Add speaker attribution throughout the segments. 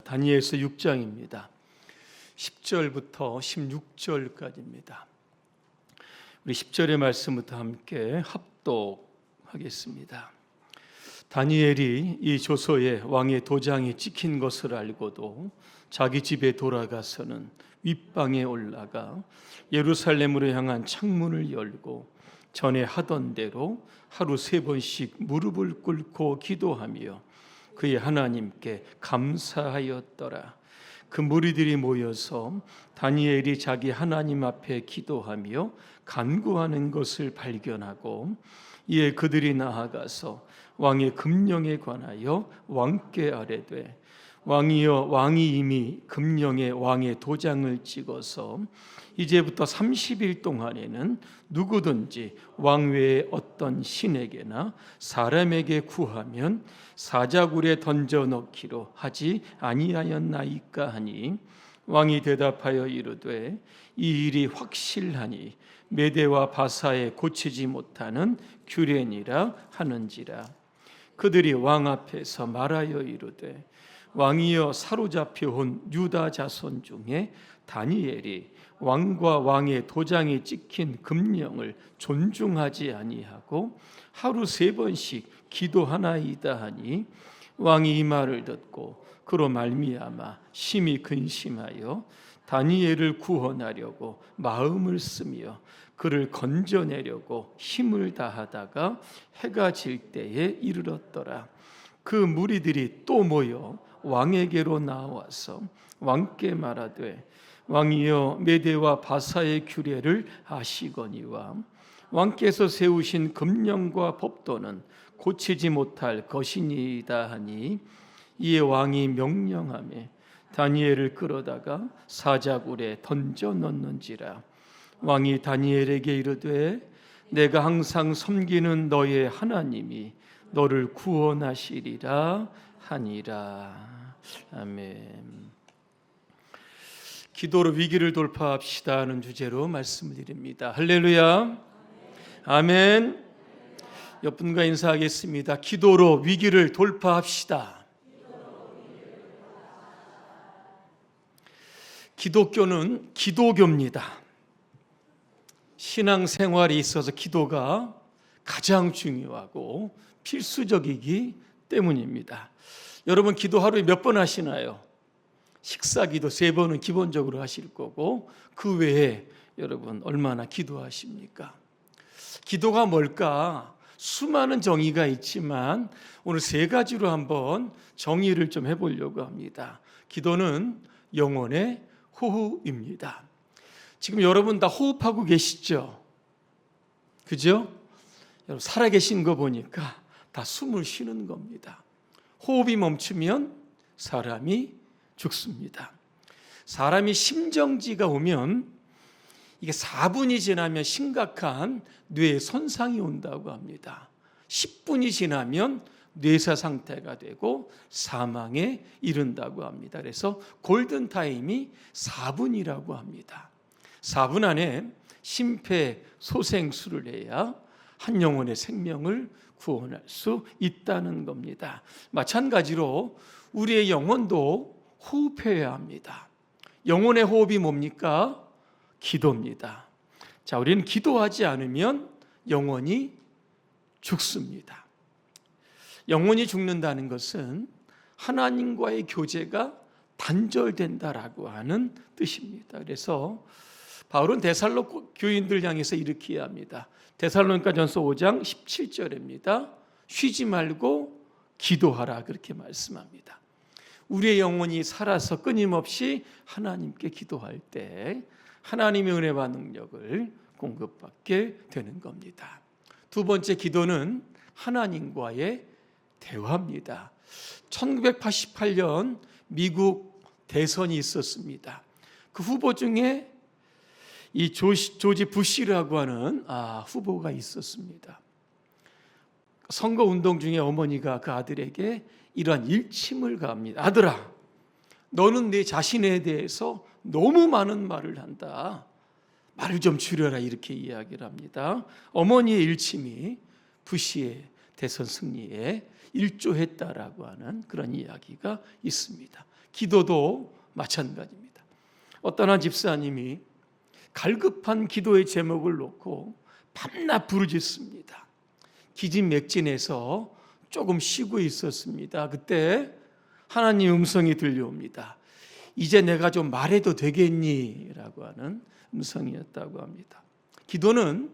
Speaker 1: 다니엘서 6장입니다. 10절부터 16절까지입니다. 우리 10절의 말씀부터 함께 합독하겠습니다. 다니엘이 이 조서에 왕의 도장이 찍힌 것을 알고도 자기 집에 돌아가서는 윗방에 올라가 예루살렘으로 향한 창문을 열고 전에 하던 대로 하루 3번씩 무릎을 꿇고 기도하며 그의 하나님께 감사하였더라. 그 무리들이 모여서 다니엘이 자기 하나님 앞에 기도하며 간구하는 것을 발견하고 이에 그들이 나아가서 왕의 금령에 관하여 왕께 아뢰되 왕이여, 왕이 이미 금령에 왕의 도장을 찍어서 이제부터 30일 동안에는 누구든지 왕 외에 어떤 신에게나 사람에게 구하면 사자굴에 던져 넣기로 하지 아니하였나이까 하니 왕이 대답하여 이르되 이 일이 확실하니 메대와 바사에 고치지 못하는 규례니라 하는지라. 그들이 왕 앞에서 말하여 이르되 왕이여, 사로잡혀 온 유다 자손 중에 다니엘이 왕과 왕의 도장이 찍힌 금령을 존중하지 아니하고 하루 3번씩 기도하나이다 하니 왕이 이 말을 듣고 그로 말미암아 심히 근심하여 다니엘을 구원하려고 마음을 쓰며 그를 건져내려고 힘을 다하다가 해가 질 때에 이르렀더라. 그 무리들이 또 모여 왕에게로 나와서 왕께 말하되 왕이여, 메대와 바사의 규례를 아시거니와 왕께서 세우신 금령과 법도는 고치지 못할 것이니이다 하니 이에 왕이 명령하매 다니엘을 끌어다가 사자굴에 던져 넣는지라. 왕이 다니엘에게 이르되 내가 항상 섬기는 너의 하나님이 너를 구원하시리라 하니라. 아멘. 기도로 위기를 돌파합시다 하는 주제로 말씀을 드립니다. 할렐루야. 아멘. 옆분과 인사하겠습니다. 기도로 위기를 돌파합시다. 기독교는 기도교입니다. 신앙생활에 있어서 기도가 가장 중요하고 필수적이기 때문입니다. 여러분, 기도 하루에 몇 번 하시나요? 식사기도 3번은 기본적으로 하실 거고 그 외에 여러분 얼마나 기도하십니까? 기도가 뭘까? 수많은 정의가 있지만 오늘 3가지로 한번 정의를 좀 해보려고 합니다. 기도는 영혼의 호흡입니다. 지금 여러분 다 호흡하고 계시죠? 그죠? 여러분 살아계신 거 보니까 다 숨을 쉬는 겁니다. 호흡이 멈추면 사람이 죽습니다. 사람이 심정지가 오면 이게 4분이 지나면 심각한 뇌 손상이 온다고 합니다. 10분이 지나면 뇌사 상태가 되고 사망에 이른다고 합니다. 그래서 골든타임이 4분이라고 합니다. 4분 안에 심폐소생술을 해야 한 영혼의 생명을 구원할 수 있다는 겁니다. 마찬가지로 우리의 영혼도 호흡해야 합니다. 영혼의 호흡이 뭡니까? 기도입니다. 자, 우리는 기도하지 않으면 영혼이 죽습니다. 영혼이 죽는다는 것은 하나님과의 교제가 단절된다라고 하는 뜻입니다. 그래서 바울은 데살로 교인들 향해서 이렇게 이야기합니다. 데살로니가전서 5장 17절입니다. 쉬지 말고 기도하라, 그렇게 말씀합니다. 우리의 영혼이 살아서 끊임없이 하나님께 기도할 때 하나님의 은혜와 능력을 공급받게 되는 겁니다. 2번째, 기도는 하나님과의 대화입니다. 1988년 미국 대선이 있었습니다. 그 후보 중에 이 조지 부시라고 하는 후보가 있었습니다. 선거운동 중에 어머니가 그 아들에게 이러한 일침을 가합니다. 아들아, 너는 내 자신에 대해서 너무 많은 말을 한다. 말을 좀 줄여라, 이렇게 이야기를 합니다. 어머니의 일침이 부시의 대선 승리에 일조했다라고 하는 그런 이야기가 있습니다. 기도도 마찬가지입니다. 어떤 한 집사님이 갈급한 기도의 제목을 놓고 밤낮 부르짖습니다. 기진맥진해서 조금 쉬고 있었습니다. 그때 하나님 음성이 들려옵니다. 이제 내가 좀 말해도 되겠니? 라고 하는 음성이었다고 합니다. 기도는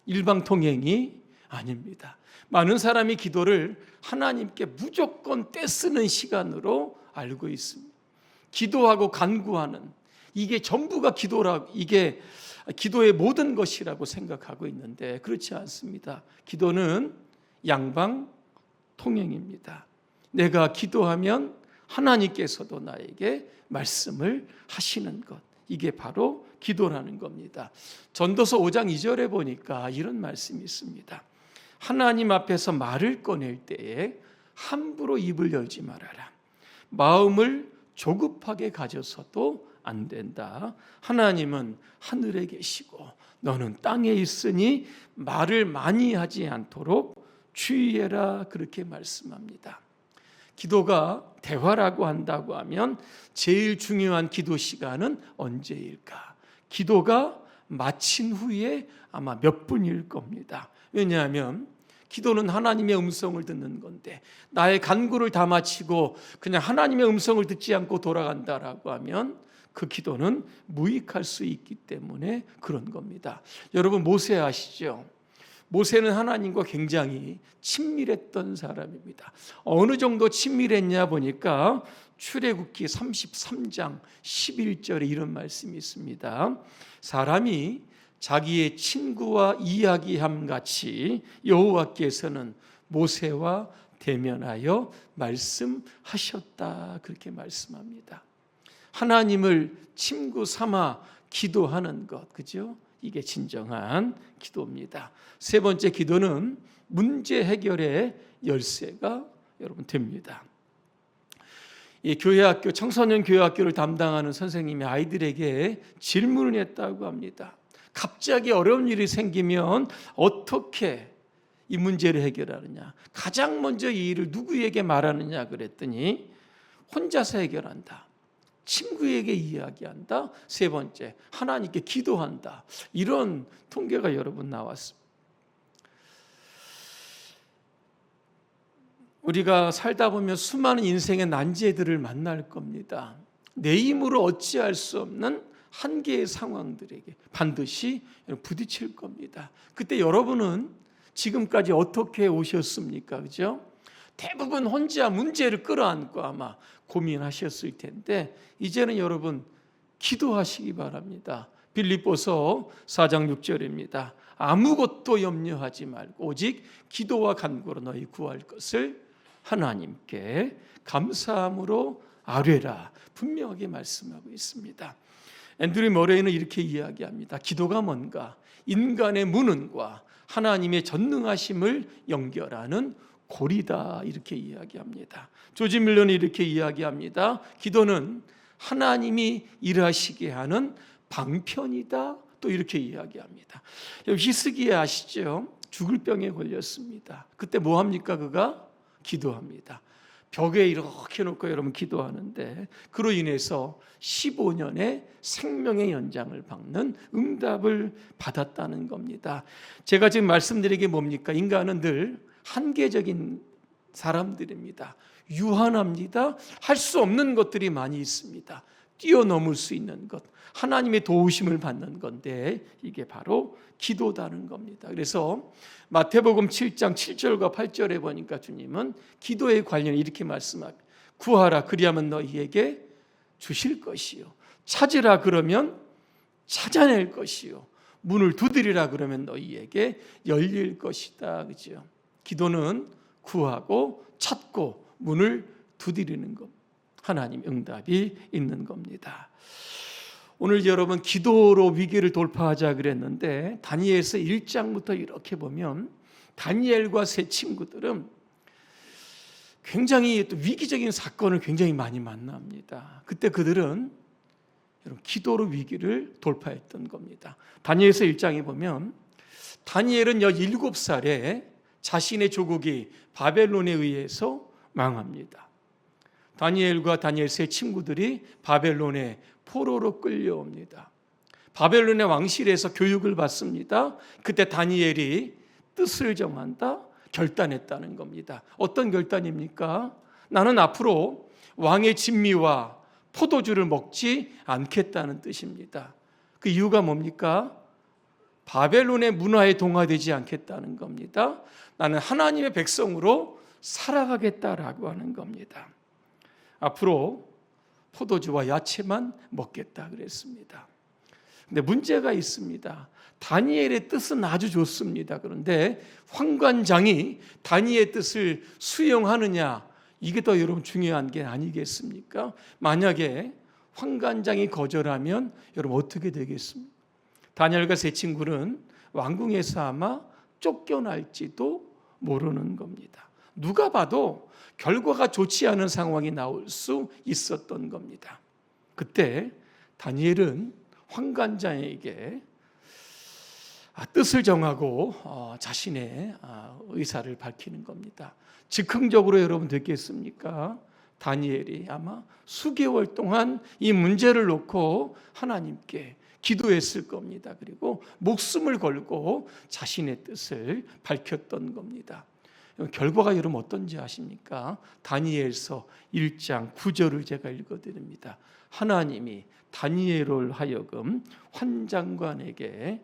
Speaker 1: 일방통행이 아닙니다. 많은 사람이 기도를 하나님께 무조건 떼쓰는 시간으로 알고 있습니다. 기도하고 간구하는 이게 전부가 기도라고, 이게 기도의 모든 것이라고 생각하고 있는데 그렇지 않습니다. 기도는 양방통행입니다. 내가 기도하면 하나님께서도 나에게 말씀을 하시는 것, 이게 바로 기도라는 겁니다. 전도서 5장 2절에 보니까 이런 말씀이 있습니다. 하나님 앞에서 말을 꺼낼 때에 함부로 입을 열지 말아라. 마음을 조급하게 가져서도 안 된다. 하나님은 하늘에 계시고 너는 땅에 있으니 말을 많이 하지 않도록 주의해라. 그렇게 말씀합니다. 기도가 대화라고 한다고 하면 제일 중요한 기도 시간은 언제일까? 기도가 마친 후에 아마 몇 분일 겁니다. 왜냐하면 기도는 하나님의 음성을 듣는 건데 나의 간구를 다 마치고 그냥 하나님의 음성을 듣지 않고 돌아간다라고 하면 그 기도는 무익할 수 있기 때문에 그런 겁니다. 여러분 모세 아시죠? 모세는 하나님과 굉장히 친밀했던 사람입니다. 어느 정도 친밀했냐 보니까 출애굽기 33장 11절에 이런 말씀이 있습니다. 사람이 자기의 친구와 이야기함 같이 여호와께서는 모세와 대면하여 말씀하셨다. 그렇게 말씀합니다. 하나님을 친구 삼아 기도하는 것, 그죠? 이게 진정한 기도입니다. 세 번째 기도는 문제 해결의 열쇠가 여러분 됩니다. 이 교회학교, 청소년 교회학교를 담당하는 선생님이 아이들에게 질문을 했다고 합니다. 갑자기 어려운 일이 생기면 어떻게 이 문제를 해결하느냐? 가장 먼저 이 일을 누구에게 말하느냐 그랬더니 혼자서 해결한다. 친구에게 이야기한다. 세 번째, 하나님께 기도한다. 이런 통계가 여러분 나왔습니다. 우리가 살다 보면 수많은 인생의 난제들을 만날 겁니다. 내 힘으로 어찌할 수 없는 한계의 상황들에게 반드시 부딪힐 겁니다. 그때 여러분은 지금까지 어떻게 오셨습니까? 그죠? 대부분 혼자 문제를 끌어안고 아마 고민하셨을 텐데 이제는 여러분 기도하시기 바랍니다. 빌립보서 4장 6절입니다. 아무것도 염려하지 말고 오직 기도와 간구로 너희 구할 것을 하나님께 감사함으로 아뢰라. 분명하게 말씀하고 있습니다. 앤드류 머레이는 이렇게 이야기합니다. 기도가 뭔가? 인간의 무능과 하나님의 전능하심을 연결하는 고리다. 이렇게 이야기합니다. 조지 밀러는 이렇게 이야기합니다. 기도는 하나님이 일하시게 하는 방편이다. 또 이렇게 이야기합니다. 히스기야 아시죠? 죽을 병에 걸렸습니다. 그때 뭐 합니까? 그가 기도합니다. 벽에 이렇게 놓고 여러분 기도하는데 그로 인해서 15년의 생명의 연장을 받는 응답을 받았다는 겁니다. 제가 지금 말씀드린 게 뭡니까? 인간은 늘 한계적인 사람들입니다. 유한합니다. 할 수 없는 것들이 많이 있습니다. 뛰어넘을 수 있는 것, 하나님의 도우심을 받는 건데 이게 바로 기도다는 겁니다. 그래서 마태복음 7장 7절과 8절에 보니까 주님은 기도에 관련 이렇게 말씀합니다. 구하라 그리하면 너희에게 주실 것이요 찾으라 그러면 찾아낼 것이요 문을 두드리라 그러면 너희에게 열릴 것이다. 그죠? 기도는 구하고 찾고 문을 두드리는 것. 하나님 응답이 있는 겁니다. 오늘 여러분 기도로 위기를 돌파하자 그랬는데 다니엘서 1장부터 이렇게 보면 다니엘과 세 친구들은 굉장히 또 위기적인 사건을 굉장히 많이 만납니다. 그때 그들은 여러분 기도로 위기를 돌파했던 겁니다. 다니엘서 1장에 보면 다니엘은 17살에 자신의 조국이 바벨론에 의해서 망합니다. 다니엘과 다니엘 세 친구들이 바벨론의 포로로 끌려옵니다. 바벨론의 왕실에서 교육을 받습니다. 그때 다니엘이 뜻을 정한다, 결단했다는 겁니다. 어떤 결단입니까? 나는 앞으로 왕의 진미와 포도주를 먹지 않겠다는 뜻입니다. 그 이유가 뭡니까? 바벨론의 문화에 동화되지 않겠다는 겁니다. 나는 하나님의 백성으로 살아가겠다라고 하는 겁니다. 앞으로 포도주와 야채만 먹겠다 그랬습니다. 근데 문제가 있습니다. 다니엘의 뜻은 아주 좋습니다. 그런데 환관장이 다니엘의 뜻을 수용하느냐, 이게 더 여러분 중요한 게 아니겠습니까? 만약에 환관장이 거절하면 여러분 어떻게 되겠습니까? 다니엘과 세 친구는 왕궁에서 아마 쫓겨날지도 모르는 겁니다. 누가 봐도 결과가 좋지 않은 상황이 나올 수 있었던 겁니다. 그때 다니엘은 환관장에게 뜻을 정하고 자신의 의사를 밝히는 겁니다. 즉흥적으로 여러분 됐겠습니까? 다니엘이 아마 수개월 동안 이 문제를 놓고 하나님께 기도했을 겁니다. 그리고 목숨을 걸고 자신의 뜻을 밝혔던 겁니다. 결과가 여러분 어떤지 아십니까? 다니엘서 1장 9절을 제가 읽어드립니다. 하나님이 다니엘을 하여금 환장관에게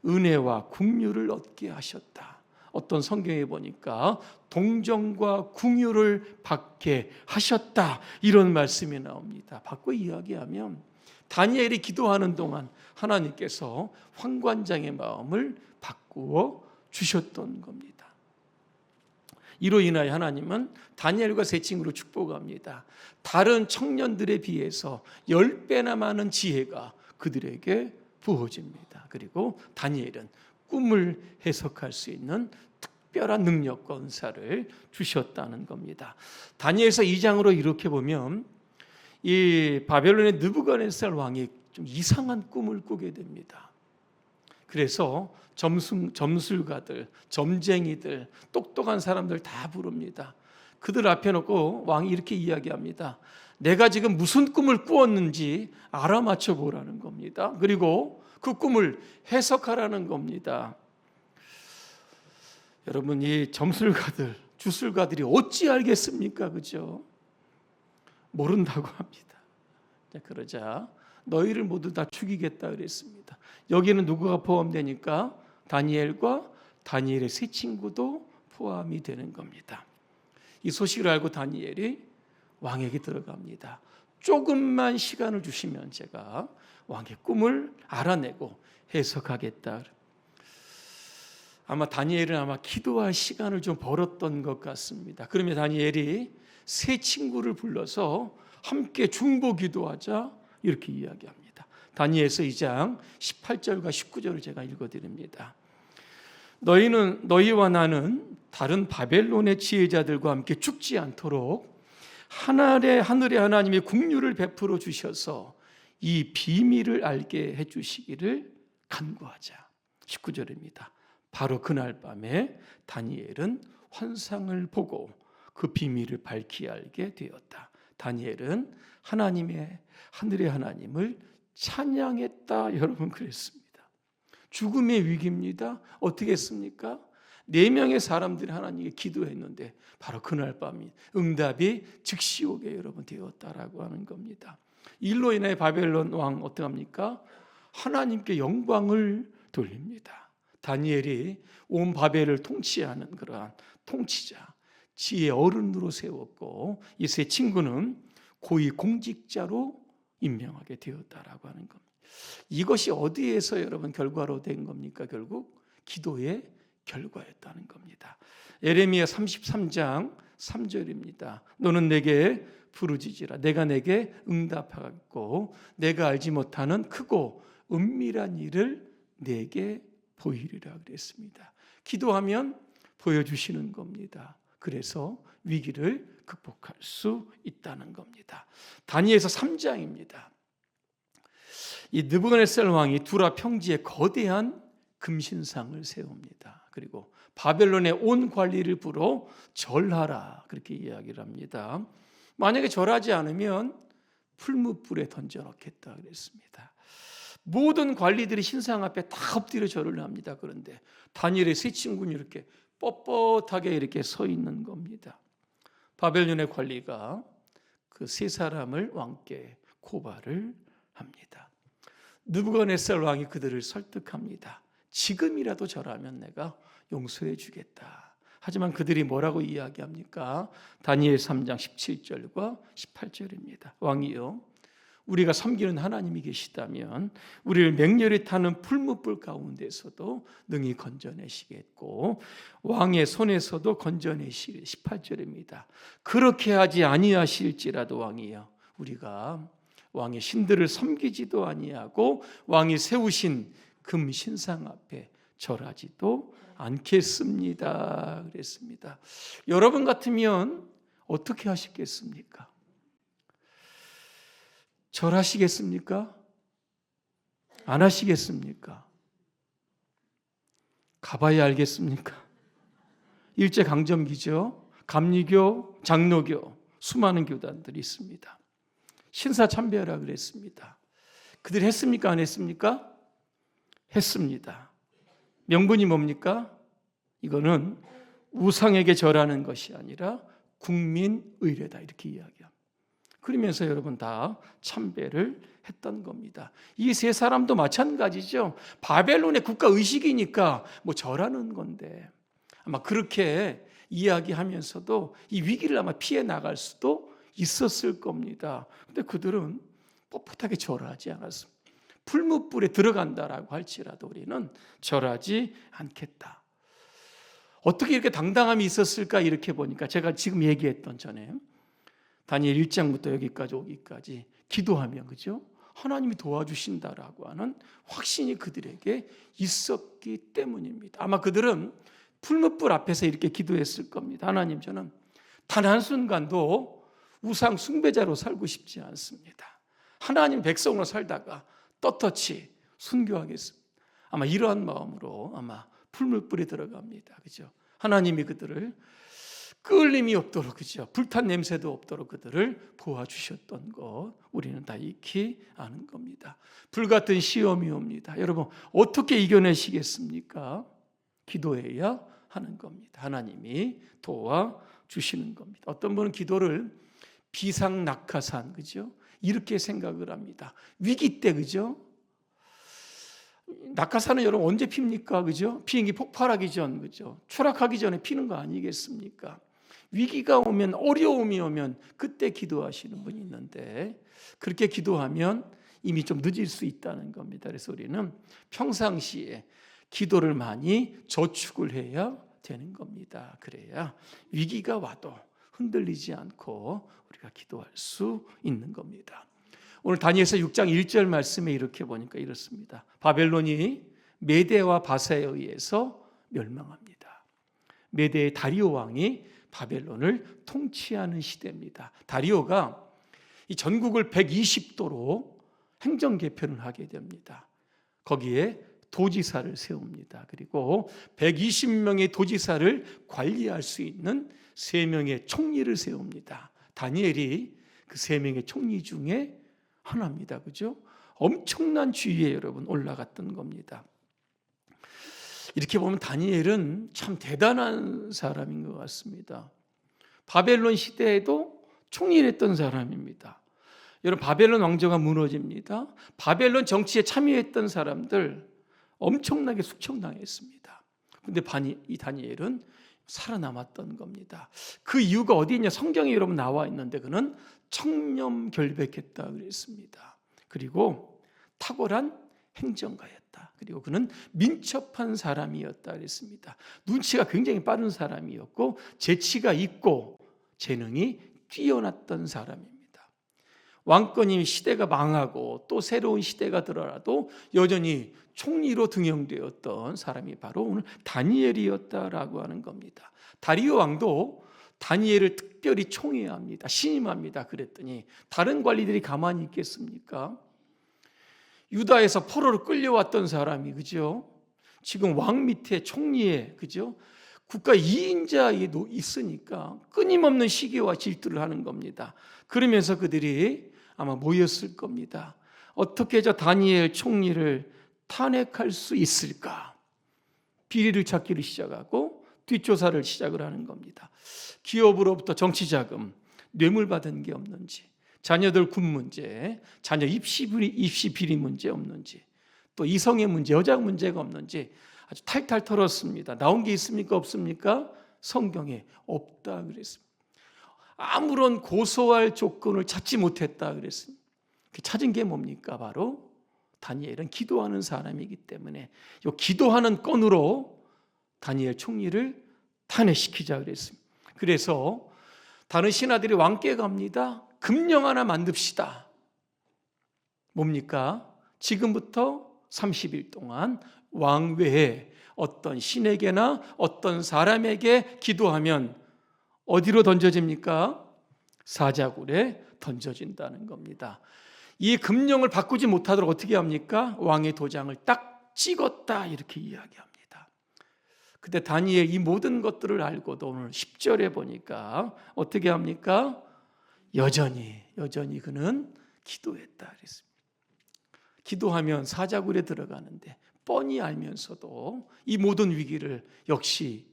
Speaker 1: 은혜와 긍휼을 얻게 하셨다. 어떤 성경에 보니까 동정과 긍휼을 받게 하셨다, 이런 말씀이 나옵니다. 바꿔 이야기하면 다니엘이 기도하는 동안 하나님께서 환관장의 마음을 바꾸어 주셨던 겁니다. 이로 인하여 하나님은 다니엘과 세 친구를 축복합니다. 다른 청년들에 비해서 10배나 많은 지혜가 그들에게 부어집니다. 그리고 다니엘은 꿈을 해석할 수 있는 특별한 능력과 은사를 주셨다는 겁니다. 다니엘서 2장으로 이렇게 보면 이 바벨론의 느부갓네살 왕이 좀 이상한 꿈을 꾸게 됩니다. 그래서 점술가들, 점쟁이들, 똑똑한 사람들 다 부릅니다. 그들 앞에 놓고 왕이 이렇게 이야기합니다. 내가 지금 무슨 꿈을 꾸었는지 알아맞혀 보라는 겁니다. 그리고 그 꿈을 해석하라는 겁니다. 여러분, 이 점술가들, 주술가들이 어찌 알겠습니까? 그죠? 모른다고 합니다. 그러자 너희를 모두 다 죽이겠다 그랬습니다. 여기는 누구가 포함되니까 다니엘과 다니엘의 세 친구도 포함이 되는 겁니다. 이 소식을 알고 다니엘이 왕에게 들어갑니다. 조금만 시간을 주시면 제가 왕의 꿈을 알아내고 해석하겠다. 아마 다니엘은 기도할 시간을 좀 벌었던 것 같습니다. 그러면 다니엘이 세 친구를 불러서 함께 중보 기도하자, 이렇게 이야기합니다. 다니엘서 2장 18절과 19절을 제가 읽어드립니다. 너희와 나는 다른 바벨론의 지혜자들과 함께 죽지 않도록 하늘의 하나님이 긍휼을 베풀어 주셔서 이 비밀을 알게 해주시기를 간구하자. 19절입니다. 바로 그날 밤에 다니엘은 환상을 보고 그 비밀을 밝히 알게 되었다. 다니엘은 하늘의 하나님을 찬양했다. 여러분, 그랬습니다. 죽음의 위기입니다. 어떻게 했습니까? 4명의 사람들이 하나님께 기도했는데 바로 그날 밤이 응답이 즉시 오게 여러분 되었다라고 하는 겁니다. 일로 인해 바벨론 왕 어떡합니까? 하나님께 영광을 돌립니다. 다니엘이 온 바벨을 통치하는 그러한 통치자, 지혜의 어른으로 세웠고 이 세 친구는 고위 공직자로 임명하게 되었다라고 하는 겁니다. 이것이 어디에서 여러분 결과로 된 겁니까? 결국 기도의 결과였다는 겁니다. 예레미야 33장 3절입니다. 너는 내게 부르짖으라. 내가 내게 응답하겠고 내가 알지 못하는 크고 은밀한 일을 내게 보이리라 그랬습니다. 기도하면 보여주시는 겁니다. 그래서 위기를 극복할 수 있다는 겁니다. 다니엘서 3장입니다. 이 느부갓네살 왕이 두라 평지에 거대한 금신상을 세웁니다. 그리고 바벨론의 온 관리를 불러 절하라, 그렇게 이야기를 합니다. 만약에 절하지 않으면 풀무불에 던져놓겠다 그랬습니다. 모든 관리들이 신상 앞에 다 엎드려 절을 합니다. 그런데 다니엘의 세 친구는 이렇게 뻣뻣하게 이렇게 서 있는 겁니다. 바벨론의 관리가 그 세 사람을 왕께 고발을 합니다. 느부갓네살 왕이 그들을 설득합니다. 지금이라도 절하면 내가 용서해 주겠다. 하지만 그들이 뭐라고 이야기합니까? 다니엘 3장 17절과 18절입니다. 왕이요, 우리가 섬기는 하나님이 계시다면 우리를 맹렬히 타는 풀무불 가운데서도 능히 건져내시겠고 왕의 손에서도 건져내실 18절입니다. 그렇게 하지 아니하실지라도 왕이여, 우리가 왕의 신들을 섬기지도 아니하고 왕이 세우신 금 신상 앞에 절하지도 않겠습니다. 그랬습니다. 여러분 같으면 어떻게 하시겠습니까? 절하시겠습니까? 안 하시겠습니까? 가봐야 알겠습니까? 일제강점기죠. 감리교, 장로교, 수많은 교단들이 있습니다. 신사참배하라 그랬습니다. 그들이 했습니까? 안 했습니까? 했습니다. 명분이 뭡니까? 이거는 우상에게 절하는 것이 아니라 국민의례다, 이렇게 이야기합니다. 그러면서 여러분 다 참배를 했던 겁니다. 이 세 사람도 마찬가지죠. 바벨론의 국가 의식이니까 뭐 절하는 건데 아마 그렇게 이야기하면서도 이 위기를 아마 피해 나갈 수도 있었을 겁니다. 근데 그들은 뻣뻣하게 절하지 않았습니다. 풀무불에 들어간다라고 할지라도 우리는 절하지 않겠다. 어떻게 이렇게 당당함이 있었을까 이렇게 보니까 제가 지금 얘기했던 전에 다니엘 1장부터 여기까지 오기까지 기도하면, 그죠? 하나님이 도와주신다라고 하는 확신이 그들에게 있었기 때문입니다. 아마 그들은 풀무불 앞에서 이렇게 기도했을 겁니다. 하나님, 저는 단 한순간도 우상 숭배자로 살고 싶지 않습니다. 하나님 백성으로 살다가 떳떳이 순교하겠습니다. 아마 이러한 마음으로 아마 풀무불에 들어갑니다. 그죠? 하나님이 그들을 끌림이 없도록, 그죠? 불탄 냄새도 없도록 그들을 도와주셨던 것 우리는 다 익히 아는 겁니다. 불같은 시험이 옵니다. 여러분 어떻게 이겨내시겠습니까? 기도해야 하는 겁니다. 하나님이 도와주시는 겁니다. 어떤 분은 기도를 비상낙하산, 그죠? 이렇게 생각을 합니다. 위기 때, 그죠? 낙하산은 여러분 언제 핍니까? 그죠? 비행기 폭발하기 전, 그죠? 추락하기 전에 피는 거 아니겠습니까? 위기가 오면, 어려움이 오면 그때 기도하시는 분이 있는데 그렇게 기도하면 이미 좀 늦을 수 있다는 겁니다. 그래서 우리는 평상시에 기도를 많이 저축을 해야 되는 겁니다. 그래야 위기가 와도 흔들리지 않고 우리가 기도할 수 있는 겁니다. 오늘 다니엘서 6장 1절 말씀에 이렇게 보니까 이렇습니다. 바벨론이 메대와 바사에 의해서 멸망합니다. 메대의 다리오 왕이 바벨론을 통치하는 시대입니다. 다리오가 이 전국을 120도로 행정 개편을 하게 됩니다. 거기에 도지사를 세웁니다. 그리고 120명의 도지사를 관리할 수 있는 3명의 총리를 세웁니다. 다니엘이 그 3명의 총리 중에 하나입니다. 그죠? 엄청난 지위에 여러분 올라갔던 겁니다. 이렇게 보면 다니엘은 참 대단한 사람인 것 같습니다. 바벨론 시대에도 총리를 했던 사람입니다. 여러분 바벨론 왕조가 무너집니다. 바벨론 정치에 참여했던 사람들 엄청나게 숙청당했습니다. 그런데 이 다니엘은 살아남았던 겁니다. 그 이유가 어디 있냐? 성경에 여러분 나와 있는데 그는 청렴결백했다 그랬습니다. 그리고 탁월한 행정가였다. 그리고 그는 민첩한 사람이었다 그랬습니다. 눈치가 굉장히 빠른 사람이었고 재치가 있고 재능이 뛰어났던 사람입니다. 왕권이 시대가 망하고 또 새로운 시대가 들어라도 여전히 총리로 등용되었던 사람이 바로 오늘 다니엘이었다라고 하는 겁니다. 다리오 왕도 다니엘을 특별히 총애해야 합니다. 신임합니다. 그랬더니 다른 관리들이 가만히 있겠습니까? 유다에서 포로로 끌려왔던 사람이, 그죠? 지금 왕 밑에 총리에, 그죠? 국가 2인자에 있으니까 끊임없는 시기와 질투를 하는 겁니다. 그러면서 그들이 아마 모였을 겁니다. 어떻게 저 다니엘 총리를 탄핵할 수 있을까? 비리를 찾기를 시작하고 뒷조사를 시작을 하는 겁니다. 기업으로부터 정치자금, 뇌물 받은 게 없는지, 자녀들 군 문제, 자녀 입시 비리 문제 없는지, 또 이성의 문제, 여자 문제가 없는지 아주 탈탈 털었습니다. 나온 게 있습니까? 없습니까? 성경에 없다 그랬습니다. 아무런 고소할 조건을 찾지 못했다 그랬습니다. 찾은 게 뭡니까? 바로 다니엘은 기도하는 사람이기 때문에 이 기도하는 건으로 다니엘 총리를 탄핵시키자 그랬습니다. 그래서 다른 신하들이 왕께 갑니다. 금령 하나 만듭시다. 뭡니까? 지금부터 30일 동안 왕 외에 어떤 신에게나 어떤 사람에게 기도하면 어디로 던져집니까? 사자굴에 던져진다는 겁니다. 이 금령을 바꾸지 못하도록 어떻게 합니까? 왕의 도장을 딱 찍었다 이렇게 이야기합니다. 근데 다니엘 이 모든 것들을 알고도 오늘 10절에 보니까 어떻게 합니까? 여전히 그는 기도했다 그랬습니다. 기도하면 사자굴에 들어가는데 뻔히 알면서도 이 모든 위기를 역시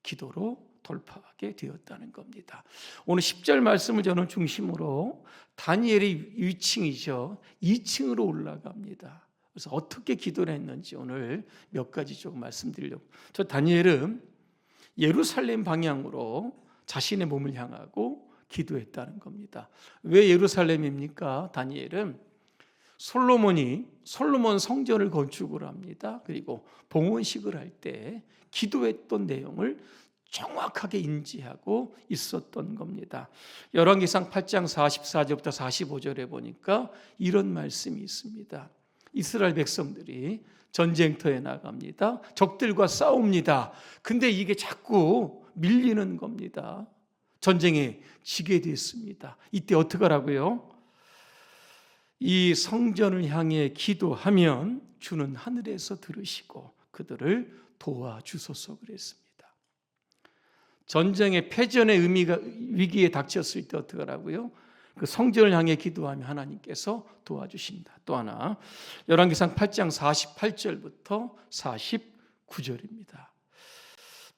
Speaker 1: 기도로 돌파하게 되었다는 겁니다. 오늘 10절 말씀을 저는 중심으로 다니엘의 위층이죠. 2층으로 올라갑니다. 그래서 어떻게 기도를 했는지 오늘 몇 가지 조금 말씀드리려고. 저 다니엘은 예루살렘 방향으로 자신의 몸을 향하고 기도했다는 겁니다. 왜 예루살렘입니까? 다니엘은 솔로몬 성전을 건축을 합니다. 그리고 봉헌식을 할 때 기도했던 내용을 정확하게 인지하고 있었던 겁니다. 열왕기상 8장 44절부터 45절에 보니까 이런 말씀이 있습니다. 이스라엘 백성들이 전쟁터에 나갑니다. 적들과 싸웁니다. 근데 이게 자꾸 밀리는 겁니다. 전쟁에 지게 됐습니다. 이때 어떻게 하라고요? 이 성전을 향해 기도하면 주는 하늘에서 들으시고 그들을 도와주소서 그랬습니다. 전쟁의 패전의 위기에 닥쳤을 때 어떻게 하라고요? 그 성전을 향해 기도하면 하나님께서 도와주신다. 또 하나 열왕기상 8장 48절부터 49절입니다.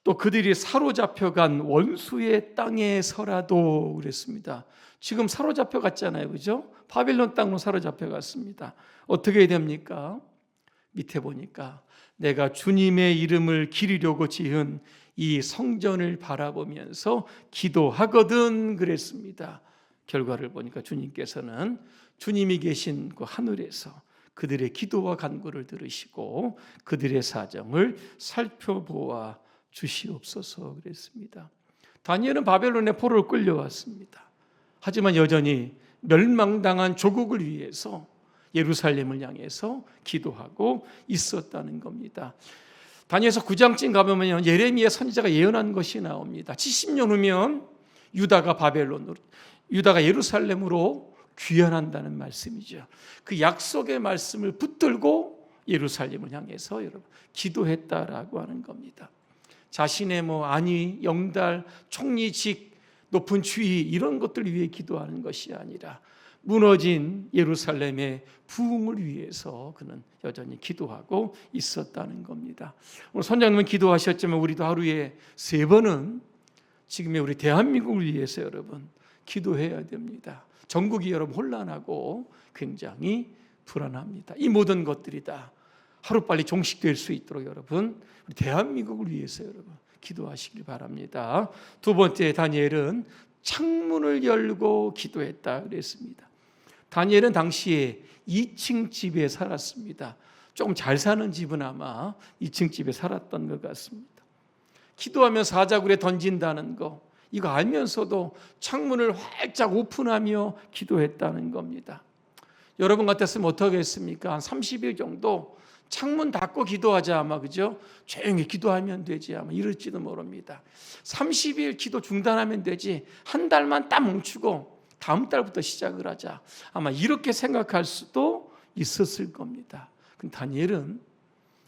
Speaker 1: 또 그들이 사로잡혀간 원수의 땅에서라도 그랬습니다. 지금 사로잡혀 갔잖아요. 그죠? 바벨론 땅으로 사로잡혀 갔습니다. 어떻게 됩니까? 밑에 보니까 내가 주님의 이름을 기리려고 지은 이 성전을 바라보면서 기도하거든 그랬습니다. 결과를 보니까 주님께서는 주님이 계신 그 하늘에서 그들의 기도와 간구를 들으시고 그들의 사정을 살펴보아 주시옵소서 그랬습니다. 다니엘은 바벨론의 포로로 끌려왔습니다. 하지만 여전히 멸망당한 조국을 위해서 예루살렘을 향해서 기도하고 있었다는 겁니다. 다니엘서 9장쯤 가보면 예레미야 선지자가 예언한 것이 나옵니다. 70년 후면 유다가 예루살렘으로 귀환한다는 말씀이죠. 그 약속의 말씀을 붙들고 예루살렘을 향해서 여러분 기도했다라고 하는 겁니다. 자신의 안위, 영달, 총리직, 높은 주의 이런 것들을 위해 기도하는 것이 아니라 무너진 예루살렘의 부흥을 위해서 그는 여전히 기도하고 있었다는 겁니다. 오늘 선장님은 기도하셨지만 우리도 하루에 3번은 지금의 우리 대한민국을 위해서 여러분 기도해야 됩니다. 전국이 여러분 혼란하고 굉장히 불안합니다. 이 모든 것들이 다 하루빨리 종식될 수 있도록 여러분 우리 대한민국을 위해서 여러분 기도하시길 바랍니다. 두 번째 다니엘은 창문을 열고 기도했다 그랬습니다. 다니엘은 당시에 2층 집에 살았습니다. 조금 잘 사는 집은 아마 2층 집에 살았던 것 같습니다. 기도하며 사자굴에 던진다는 거 이거 알면서도 창문을 활짝 오픈하며 기도했다는 겁니다. 여러분 같았으면 어떻게 했습니까? 한 30일 정도 창문 닫고 기도하자 아마 그죠? 조용히 기도하면 되지 아마 이럴지도 모릅니다. 30일 기도 중단하면 되지 한 달만 딱 멈추고 다음 달부터 시작을 하자 아마 이렇게 생각할 수도 있었을 겁니다. 근데 다니엘은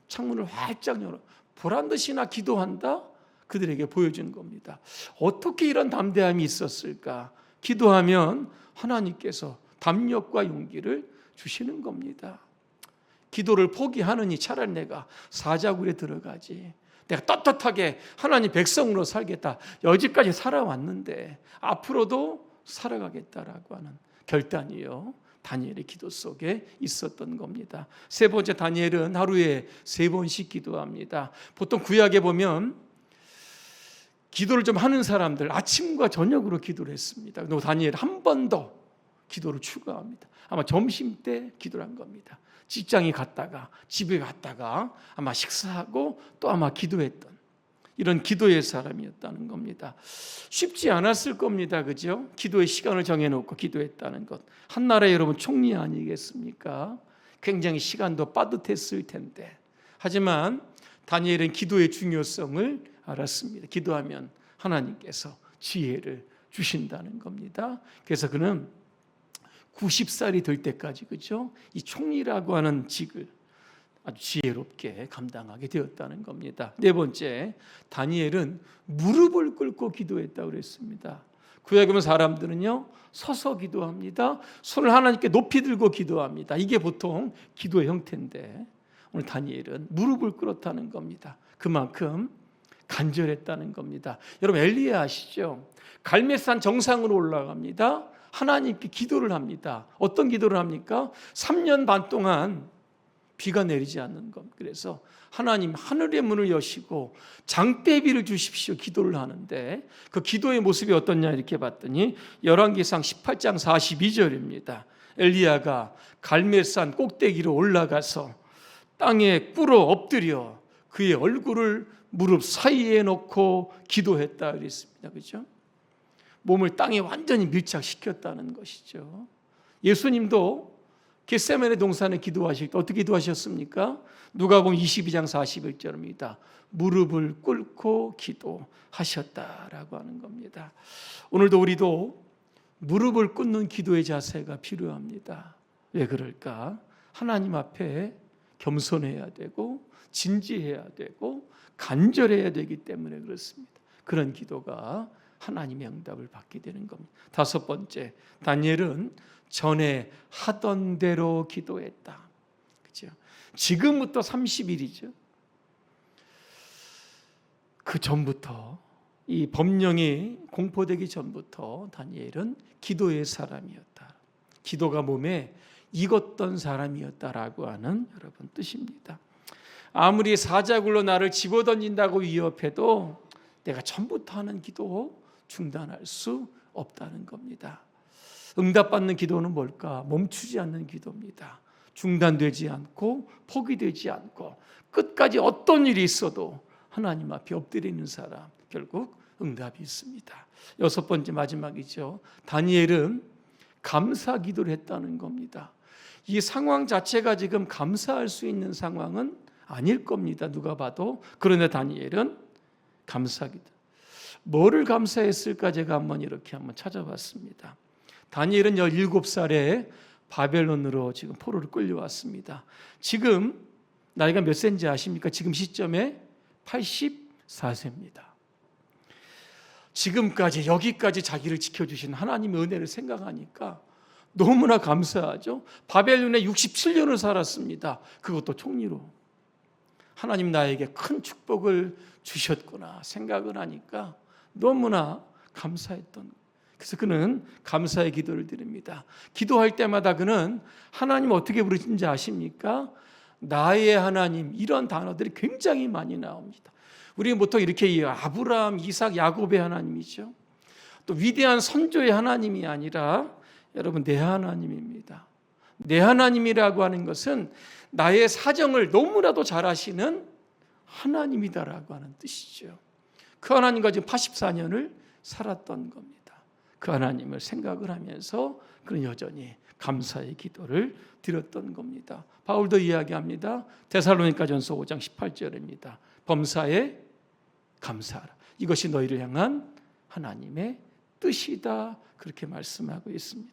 Speaker 1: 창문을 활짝 열어 보란 듯이나 기도한다? 그들에게 보여준 겁니다. 어떻게 이런 담대함이 있었을까? 기도하면 하나님께서 담력과 용기를 주시는 겁니다. 기도를 포기하느니 차라리 내가 사자굴에 들어가지. 내가 떳떳하게 하나님 백성으로 살겠다. 여기까지 살아왔는데 앞으로도 살아가겠다라고 하는 결단이요, 다니엘의 기도 속에 있었던 겁니다. 세 번째, 다니엘은 하루에 3번씩 기도합니다. 보통 구약에 보면 기도를 좀 하는 사람들 아침과 저녁으로 기도를 했습니다. 그리고 다니엘 한 번 더 기도를 추가합니다. 아마 점심 때 기도를 한 겁니다. 직장에 갔다가 집에 갔다가 아마 식사하고 또 아마 기도했던 이런 기도의 사람이었다는 겁니다. 쉽지 않았을 겁니다. 그죠? 기도의 시간을 정해놓고 기도했다는 것. 한나라의 여러분 총리 아니겠습니까? 굉장히 시간도 빠듯했을 텐데. 하지만 다니엘은 기도의 중요성을 알았습니다. 기도하면 하나님께서 지혜를 주신다는 겁니다. 그래서 그는 90살이 될 때까지, 그죠? 이 총리라고 하는 직을 아주 지혜롭게 감당하게 되었다는 겁니다. 네 번째, 다니엘은 무릎을 꿇고 기도했다고 그랬습니다. 구약에 보면 사람들은요, 서서 기도합니다. 손을 하나님께 높이 들고 기도합니다. 이게 보통 기도의 형태인데 오늘 다니엘은 무릎을 꿇었다는 겁니다. 그만큼 간절했다는 겁니다. 여러분 엘리야 아시죠? 갈멜산 정상으로 올라갑니다. 하나님께 기도를 합니다. 어떤 기도를 합니까? 3년 반 동안 비가 내리지 않는 것. 그래서 하나님 하늘의 문을 여시고 장대비를 주십시오 기도를 하는데 그 기도의 모습이 어떻냐 이렇게 봤더니 열왕기상 18장 42절입니다. 엘리야가 갈멜산 꼭대기로 올라가서 땅에 꿇어 엎드려 그의 얼굴을 무릎 사이에 놓고 기도했다 그랬습니다. 그렇죠? 몸을 땅에 완전히 밀착시켰다는 것이죠. 예수님도 겟세마네 동산에 기도하실 때 어떻게 기도하셨습니까? 누가복음 22장 41절입니다. 무릎을 꿇고 기도하셨다라고 하는 겁니다. 오늘도 우리도 무릎을 꿇는 기도의 자세가 필요합니다. 왜 그럴까? 하나님 앞에 겸손해야 되고 진지해야 되고 간절해야 되기 때문에 그렇습니다. 그런 기도가 하나님의 응답을 받게 되는 겁니다. 다섯 번째, 다니엘은 전에 하던 대로 기도했다. 그렇죠? 지금부터 30일이죠. 그 전부터 이 법령이 공포되기 전부터 다니엘은 기도의 사람이었다. 기도가 몸에 익었던 사람이었다라고 하는 여러분 뜻입니다. 아무리 사자굴로 나를 집어던진다고 위협해도 내가 처음부터 하는 기도 중단할 수 없다는 겁니다. 응답받는 기도는 뭘까? 멈추지 않는 기도입니다. 중단되지 않고 포기되지 않고 끝까지 어떤 일이 있어도 하나님 앞에 엎드리는 사람 결국 응답이 있습니다. 여섯 번째 마지막이죠. 다니엘은 감사 기도를 했다는 겁니다. 이 상황 자체가 지금 감사할 수 있는 상황은 아닐 겁니다. 누가 봐도. 그런데 다니엘은 감사 기도. 뭐를 감사했을까 제가 한번 찾아봤습니다. 다니엘은 17살에 바벨론으로 지금 포로를 끌려왔습니다. 지금 나이가 몇 세인지 아십니까? 지금 시점에 84세입니다. 지금까지 여기까지 자기를 지켜주신 하나님의 은혜를 생각하니까 너무나 감사하죠. 바벨론에 67년을 살았습니다. 그것도 총리로. 하나님 나에게 큰 축복을 주셨구나 생각을 하니까 너무나 감사했던. 그래서 그는 감사의 기도를 드립니다. 기도할 때마다 그는 하나님 어떻게 부르신지 아십니까? 나의 하나님, 이런 단어들이 굉장히 많이 나옵니다. 우리는 보통 이렇게 아브라함, 이삭, 야곱의 하나님이죠. 또 위대한 선조의 하나님이 아니라 여러분 내 하나님입니다. 내 하나님이라고 하는 것은 나의 사정을 너무나도 잘 아시는 하나님이다라고 하는 뜻이죠. 그 하나님과 지금 84년을 살았던 겁니다. 그 하나님을 생각을 하면서 그는 여전히 감사의 기도를 드렸던 겁니다. 바울도 이야기합니다. 데살로니가전서 5장 18절입니다. 범사에 감사하라. 이것이 너희를 향한 하나님의 뜻이다. 그렇게 말씀하고 있습니다.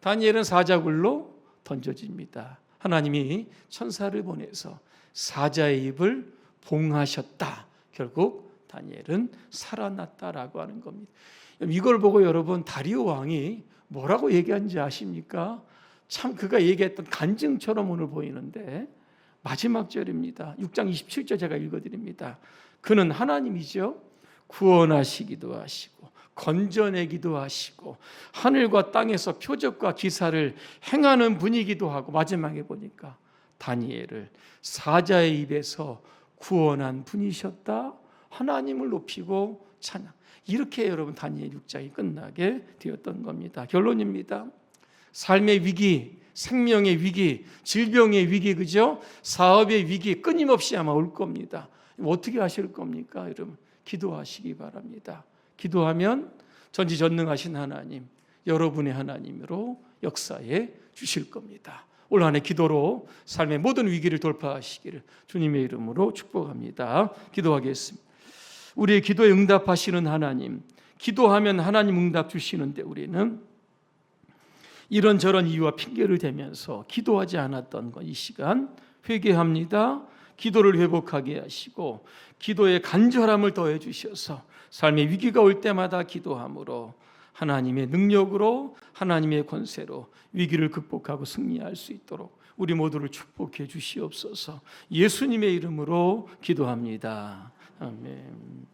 Speaker 1: 다니엘은 사자굴로 던져집니다. 하나님이 천사를 보내서 사자의 입을 봉하셨다. 결국 다니엘은 살아났다라고 하는 겁니다. 이걸 보고 여러분 다리오 왕이 뭐라고 얘기한지 아십니까? 참 그가 얘기했던 간증처럼 오늘 보이는데 마지막 절입니다. 6장 27절 제가 읽어드립니다. 그는 하나님이죠. 구원하시기도 하시고 건져내기도 하시고 하늘과 땅에서 표적과 기사를 행하는 분이기도 하고 마지막에 보니까 다니엘을 사자의 입에서 구원한 분이셨다. 하나님을 높이고 찬양. 이렇게 여러분 다니엘 6장이 끝나게 되었던 겁니다. 결론입니다. 삶의 위기, 생명의 위기, 질병의 위기, 그죠? 사업의 위기 끊임없이 아마 올 겁니다. 어떻게 하실 겁니까? 여러분 기도하시기 바랍니다. 기도하면 전지전능하신 하나님, 여러분의 하나님으로 역사해 주실 겁니다. 올 한 해 기도로 삶의 모든 위기를 돌파하시기를 주님의 이름으로 축복합니다. 기도하겠습니다. 우리의 기도에 응답하시는 하나님, 기도하면 하나님 응답 주시는데 우리는 이런저런 이유와 핑계를 대면서 기도하지 않았던 것, 이 시간 회개합니다. 기도를 회복하게 하시고 기도의 간절함을 더해 주셔서 삶의 위기가 올 때마다 기도함으로 하나님의 능력으로 하나님의 권세로 위기를 극복하고 승리할 수 있도록 우리 모두를 축복해 주시옵소서. 예수님의 이름으로 기도합니다. 아멘.